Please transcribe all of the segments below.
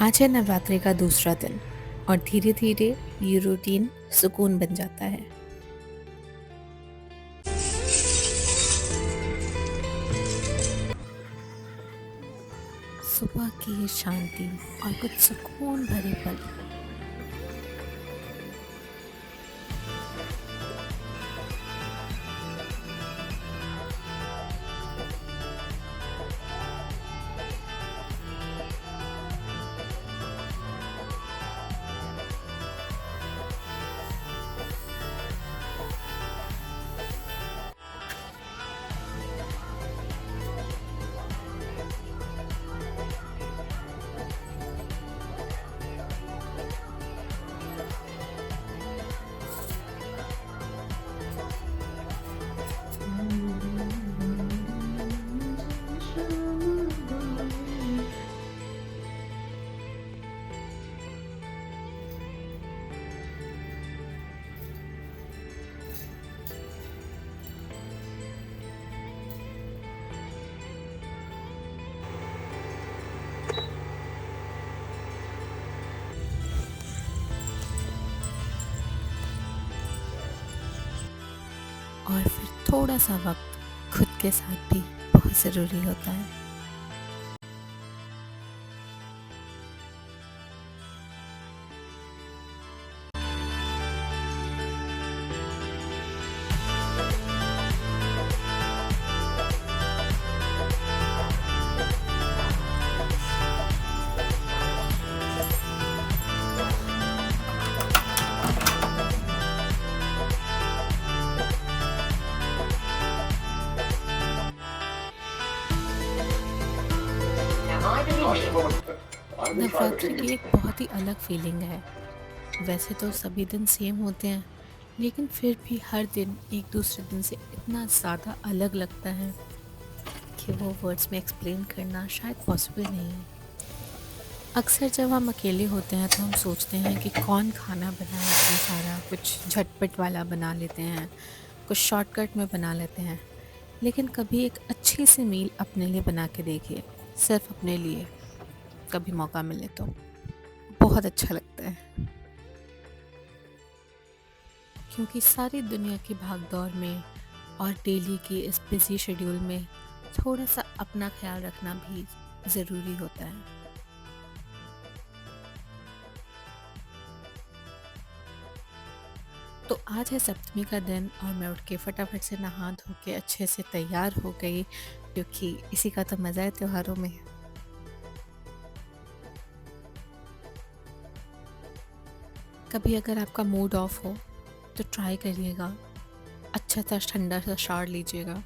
आज है नवरात्रि का दूसरा दिन और धीरे धीरे ये रूटीन सुकून बन जाता है। सुबह की ये शांति और कुछ सुकून भरे पल। और फिर थोड़ा सा वक्त खुद के साथ भी बहुत ज़रूरी होता है। नवरात्रि की एक बहुत ही अलग फीलिंग है। वैसे तो सभी दिन सेम होते हैं, लेकिन फिर भी हर दिन एक दूसरे दिन से इतना ज़्यादा अलग लगता है कि वो वर्ड्स में एक्सप्लेन करना शायद पॉसिबल नहीं है। अक्सर जब हम अकेले होते हैं तो हम सोचते हैं कि कौन खाना बनाए, इतना सारा कुछ झटपट वाला बना लेते हैं, कुछ शॉर्टकट में बना लेते हैं। लेकिन कभी एक अच्छी सी मील अपने लिए बना के देखिए, सिर्फ अपने लिए, कभी मौका मिले तो बहुत अच्छा लगता है। क्योंकि सारी दुनिया की भागदौड़ में और डेली की इस बिजी शेड्यूल में थोड़ा सा अपना ख्याल रखना भी ज़रूरी होता है। तो आज है सप्तमी का दिन और मैं उठ के फटाफट से नहा धो के अच्छे से तैयार हो गई, क्योंकि इसी का तो मज़ा है त्योहारों में। कभी अगर आपका मूड ऑफ हो तो ट्राई करिएगा, अच्छा सा ठंडा सा शावर लीजिएगा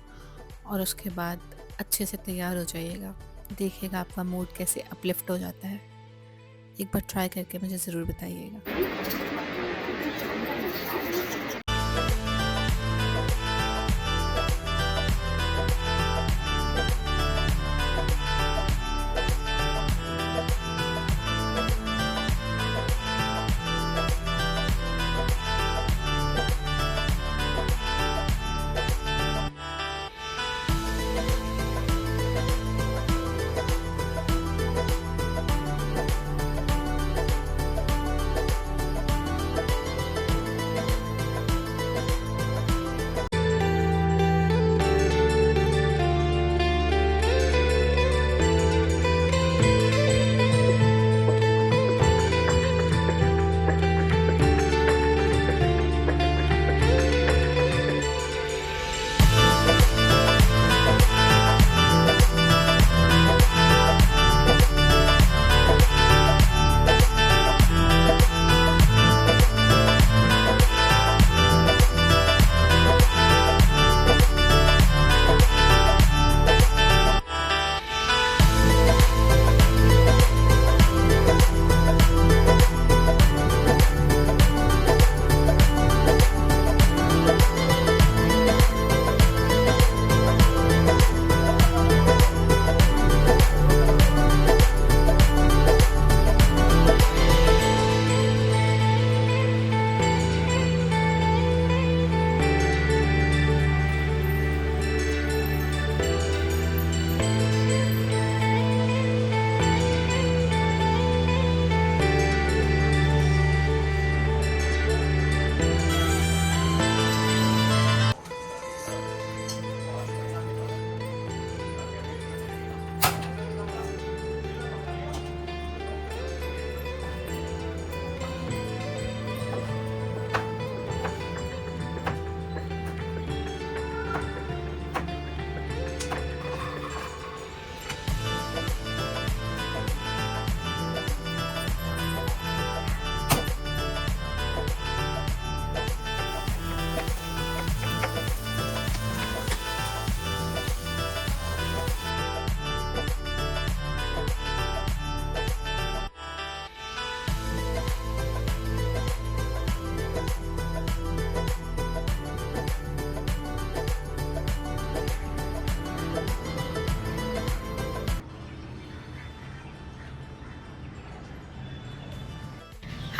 और उसके बाद अच्छे से तैयार हो जाइएगा। देखिएगा आपका मूड कैसे अपलिफ्ट हो जाता है। एक बार ट्राई करके मुझे ज़रूर बताइएगा।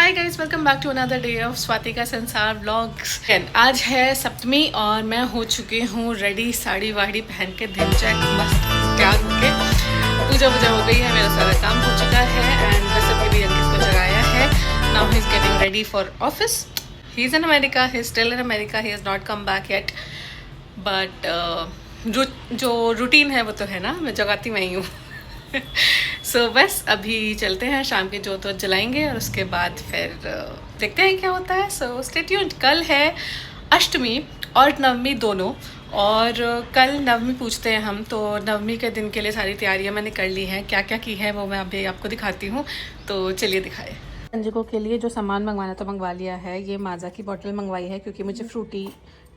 Hi guys, welcome back to another day of Swati का संसार व्लॉग्स। आज है सप्तमी और मैं हो चुकी हूँ रेडी, साड़ी वाड़ी पहन के दिनचर्या मस्त तैयार होके। पूजा वूजा हो गई है, मेरा सारा काम हो चुका है एंड बस अभी भी अंकित को जगाया है। Now he is getting ready for office. He is in America, he is still in America, he has not come back yet. But जो रूटीन है वो तो है ना, मैं जगाती मैं ही हूँ। सो बस अभी चलते हैं, शाम के जोत वोत जलाएंगे और उसके बाद फिर देखते हैं क्या होता है। So stay tuned. कल है अष्टमी और नवमी दोनों, और कल नवमी पूछते हैं हम, तो नवमी के दिन के लिए सारी तैयारियां मैंने कर ली हैं। क्या क्या की है वो मैं अभी आपको दिखाती हूँ, तो चलिए दिखाए। संजकों के लिए जो सामान मंगवाना था मंगवा लिया है। ये माज़ा की बोतल मंगवाई है क्योंकि मुझे फ्रूटी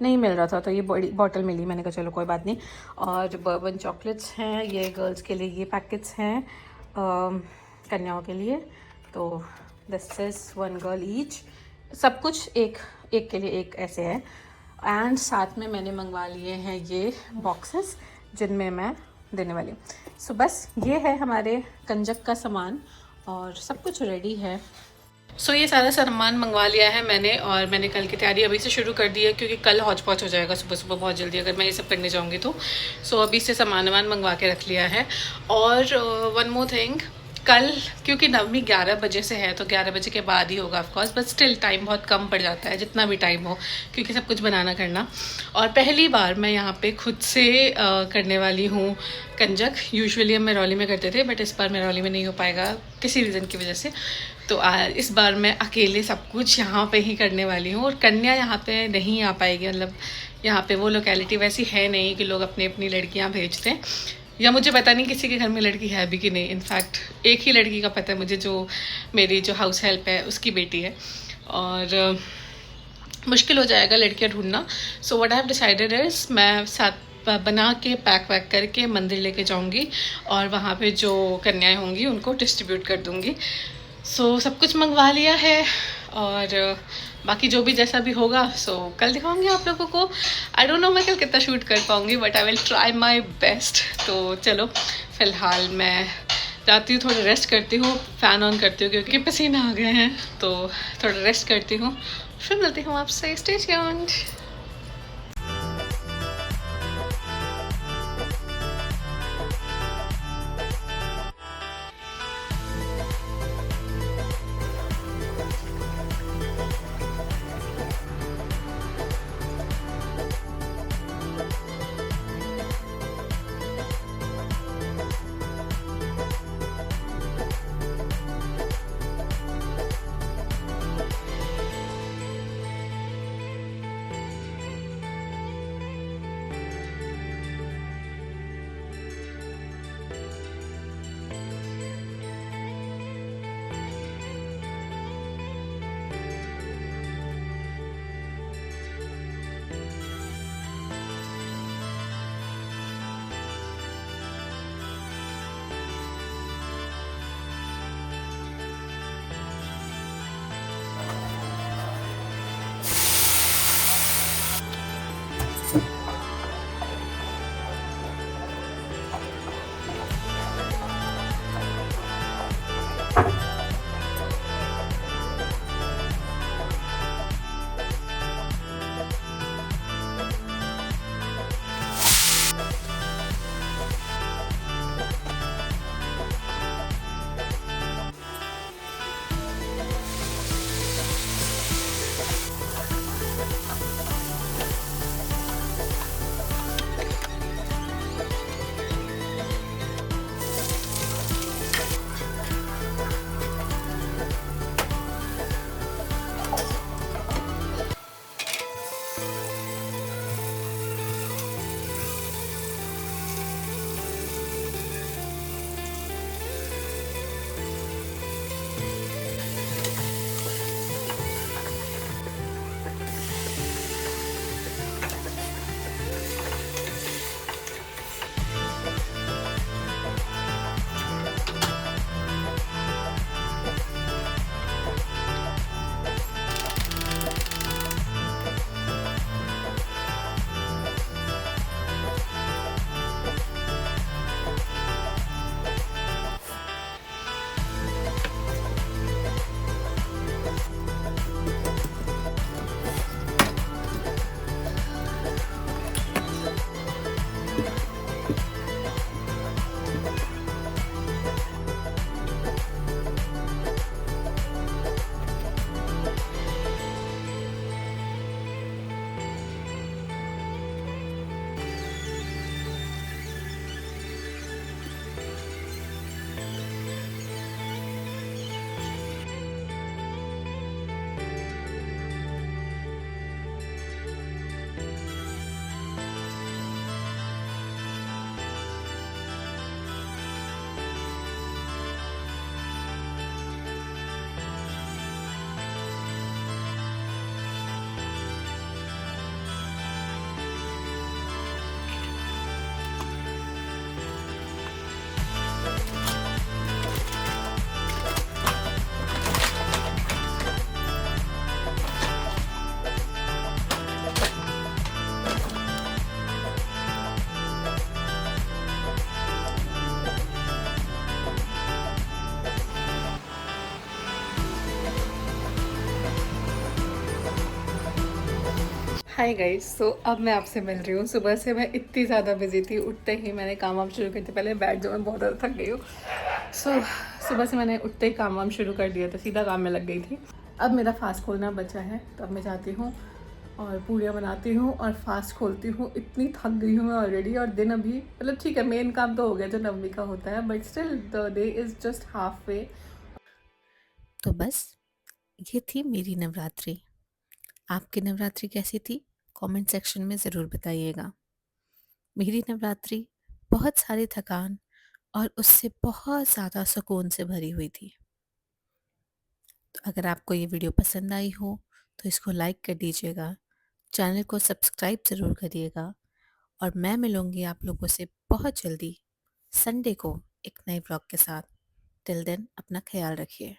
नहीं मिल रहा था, तो ये बड़ी बोतल मिली, मैंने कहा चलो कोई बात नहीं। और बर्बन चॉकलेट्स हैं, ये गर्ल्स के लिए ये पैकेट्स हैं कन्याओं के लिए। तो दिस इज़ 1 गर्ल ईच, सब कुछ एक एक के लिए एक ऐसे है। एंड साथ में मैंने मंगवा लिए हैं ये बॉक्सेस जिनमें मैं देने वाली हूँ। सो बस ये है हमारे कंजक का सामान और सब कुछ रेडी है। सो ये सारा सामान मंगवा लिया है मैंने, और मैंने कल की तैयारी अभी से शुरू कर दी है क्योंकि कल हौच पौच हो जाएगा सुबह सुबह बहुत जल्दी अगर मैं ये सब करने जाऊँगी तो। सो अभी से सामान वामान मंगवा के रख लिया है। और वन मोर थिंग, कल क्योंकि नवमी 11 बजे से है तो 11 बजे के बाद ही होगा ऑफकोर्स, बट स्टिल टाइम बहुत कम पड़ जाता है जितना भी टाइम हो, क्योंकि सब कुछ बनाना करना। और पहली बार मैं यहाँ पे खुद से करने वाली हूँ कंजक। यूजुअली हम मेरौली में करते थे, बट इस बार मेरौली में नहीं हो पाएगा किसी रीज़न की वजह से। तो इस बार मैं अकेले सब कुछ यहाँ पे ही करने वाली हूँ। और कन्या यहाँ पे नहीं आ पाएगी, मतलब यहाँ पे वो लोकेलिटी वैसी है नहीं कि लोग अपनी अपनी लड़कियाँ भेजते हैं, या मुझे पता नहीं किसी के घर में लड़की है भी कि नहीं। इनफैक्ट एक ही लड़की का पता है मुझे, जो मेरी जो हाउस हेल्प है उसकी बेटी है, और मुश्किल हो जाएगा लड़कियां ढूंढना। So what I have decided is मैं साथ बना के पैक वैक करके मंदिर लेके जाऊंगी और वहाँ पे जो कन्याएं होंगी उनको डिस्ट्रीब्यूट कर दूंगी। सो सब कुछ मंगवा लिया है और बाकी जो भी जैसा भी होगा सो कल दिखाऊंगी आप लोगों को। आई डोंट नो मैं कल कितना शूट कर पाऊंगी, but I will try my best. तो चलो फिलहाल मैं जाती हूँ, थोड़ा रेस्ट करती हूँ, फ़ैन ऑन करती हूँ क्योंकि पसीना आ गए हैं, तो थोड़ा रेस्ट करती हूँ, फिर मिलती हूँ आपसे। Stay tuned. Hi guys. अब मैं आपसे मिल रही हूँ। सुबह से मैं इतनी ज़्यादा बिजी थी, उठते ही मैंने काम वाम शुरू कर दिया। पहले बैठ जाओ, मैं बहुत ज़्यादा थक गई हूँ। सो सुबह से मैंने उठते ही काम वाम शुरू कर दिया था, सीधा काम में लग गई थी। अब मेरा फास्ट खोलना बचा है, तो अब मैं जाती हूँ और पूड़ियाँ बनाती हूँ और फास्ट खोलती हूँ। इतनी थक गई हूँ मैं ऑलरेडी, और दिन अभी मतलब ठीक है, मेन काम तो हो गया जो नवमी का होता है, but still the day is just half way. तो बस ये थी मेरी नवरात्रि। आपकी नवरात्रि कैसी थी? कमेंट सेक्शन में ज़रूर बताइएगा। मेरी नवरात्रि बहुत सारी थकान और उससे बहुत ज़्यादा सुकून से भरी हुई थी। तो अगर आपको ये वीडियो पसंद आई हो तो इसको लाइक कर दीजिएगा, चैनल को सब्सक्राइब ज़रूर करिएगा, और मैं मिलूँगी आप लोगों से बहुत जल्दी संडे को एक नए ब्लॉग के साथ। टिल देन अपना ख्याल रखिए।